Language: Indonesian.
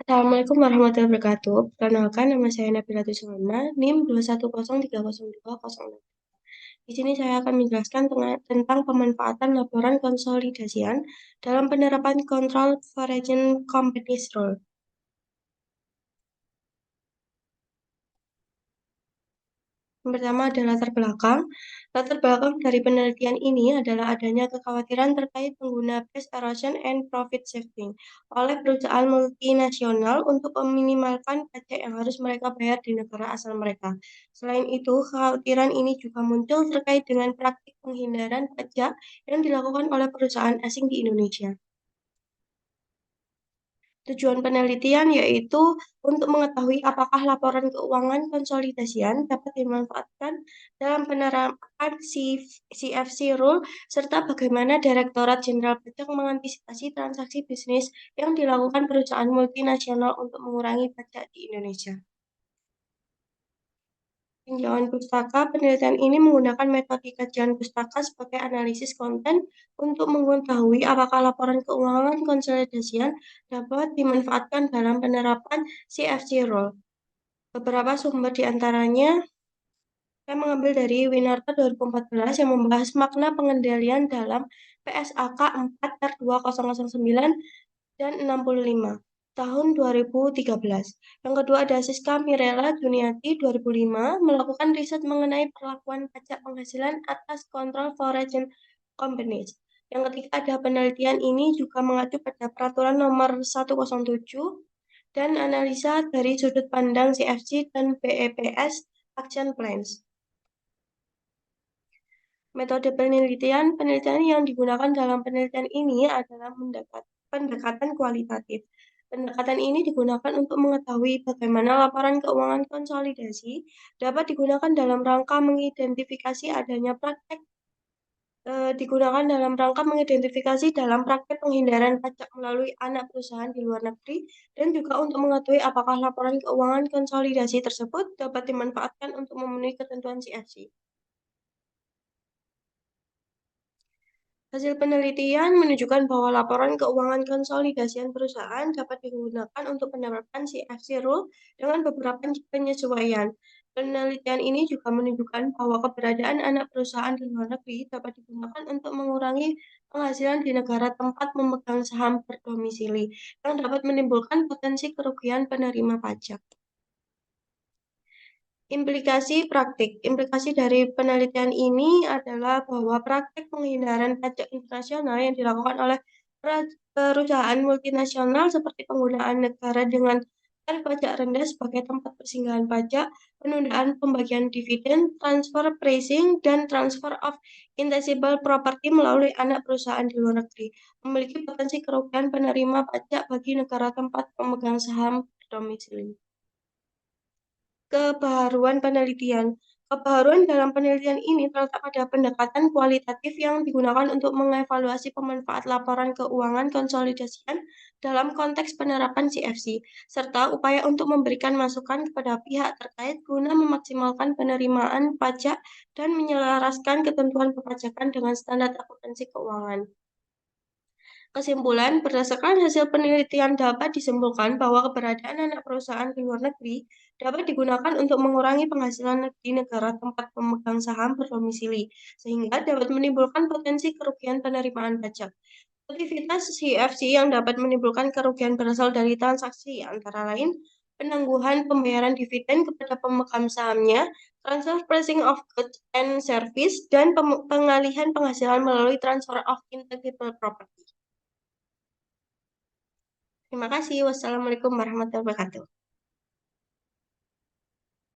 Assalamualaikum warahmatullahi wabarakatuh. Perkenalkan, nama saya Nabila Sulaiman, NIM 210302006. Di sini saya akan menjelaskan tentang pemanfaatan laporan konsolidasian dalam penerapan kontrol foreign companies rule. Yang pertama adalah latar belakang. Latar belakang dari penelitian ini adalah adanya kekhawatiran terkait pengguna price erosion and profit shifting oleh perusahaan multinasional untuk meminimalkan pajak yang harus mereka bayar di negara asal mereka. Selain itu, kekhawatiran ini juga muncul terkait dengan praktik penghindaran pajak yang dilakukan oleh perusahaan asing di Indonesia. Tujuan penelitian yaitu untuk mengetahui apakah laporan keuangan konsolidasian dapat dimanfaatkan dalam penerapan CFC Rule serta bagaimana Direktorat Jenderal Pajak mengantisipasi transaksi bisnis yang dilakukan perusahaan multinasional untuk mengurangi pajak di Indonesia. Tinjauan pustaka, penelitian ini menggunakan metode kajian pustaka sebagai analisis konten untuk mengetahui apakah laporan keuangan konsolidasian dapat dimanfaatkan dalam penerapan CFC Rule. Beberapa sumber di antaranya saya mengambil dari Winarta 2014 yang membahas makna pengendalian dalam PSAK 4 R2009 dan 65 tahun 2013. Yang kedua ada Siska Mirella Juniati 2005 melakukan riset mengenai perlakuan pajak penghasilan atas kontrol foreign companies. Yang ketiga ada penelitian ini juga mengacu pada peraturan nomor 107 dan analisa dari sudut pandang CFC dan BEPS Action Plans. Metode penelitian yang digunakan dalam penelitian ini adalah pendekatan kualitatif. Pendekatan ini digunakan untuk mengetahui bagaimana laporan keuangan konsolidasi dapat digunakan dalam rangka mengidentifikasi adanya praktek dalam praktek penghindaran pajak melalui anak perusahaan di luar negeri dan juga untuk mengetahui apakah laporan keuangan konsolidasi tersebut dapat dimanfaatkan untuk memenuhi ketentuan CFC. Hasil penelitian menunjukkan bahwa laporan keuangan konsolidasian perusahaan dapat digunakan untuk penerapan CFC Rule dengan beberapa penyesuaian. Penelitian ini juga menunjukkan bahwa keberadaan anak perusahaan di luar negeri dapat digunakan untuk mengurangi penghasilan di negara tempat memegang saham berdomisili, yang dapat menimbulkan potensi kerugian penerima pajak. Implikasi dari penelitian ini adalah bahwa praktik penghindaran pajak internasional yang dilakukan oleh perusahaan multinasional seperti penggunaan negara dengan tarif pajak rendah sebagai tempat persinggahan pajak, penundaan pembagian dividen, transfer pricing, dan transfer of intangible property melalui anak perusahaan di luar negeri, memiliki potensi kerugian penerima pajak bagi negara tempat pemegang saham berdomisili. Kebaharuan penelitian. Kebaharuan dalam penelitian ini terletak pada pendekatan kualitatif yang digunakan untuk mengevaluasi pemanfaat laporan keuangan konsolidasian dalam konteks penerapan CFC, serta upaya untuk memberikan masukan kepada pihak terkait guna memaksimalkan penerimaan pajak dan menyelaraskan ketentuan perpajakan dengan standar akuntansi keuangan. Kesimpulan, berdasarkan hasil penelitian dapat disimpulkan bahwa keberadaan anak perusahaan di luar negeri dapat digunakan untuk mengurangi penghasilan di negara tempat pemegang saham berdomisili, sehingga dapat menimbulkan potensi kerugian penerimaan pajak. Aktivitas CFC yang dapat menimbulkan kerugian berasal dari transaksi antara lain penangguhan pembayaran dividen kepada pemegang sahamnya, transfer pricing of goods and service, dan pengalihan penghasilan melalui transfer of intangible property. Terima kasih. Wassalamualaikum warahmatullahi wabarakatuh.